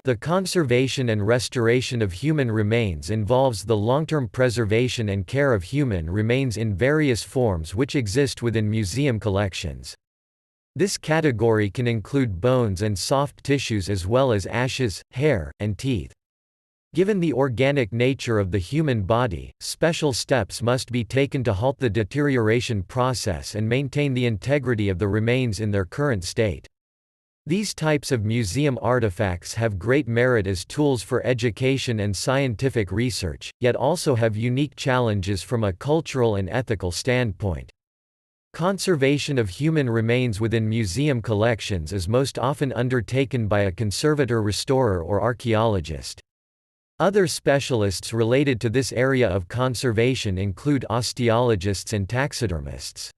The conservation and restoration of human remains involves the long-term preservation and care of human remains in various forms which exist within museum collections. This category can include bones and soft tissues as well as ashes, hair, and teeth. Given the organic nature of the human body, special steps must be taken to halt the deterioration process and maintain the integrity of the remains in their current state. These types of museum artifacts have great merit as tools for education and scientific research, yet also have unique challenges from a cultural and ethical standpoint. Conservation of human remains within museum collections is most often undertaken by a conservator-restorer or archaeologist. Other specialists related to this area of conservation include osteologists and taxidermists.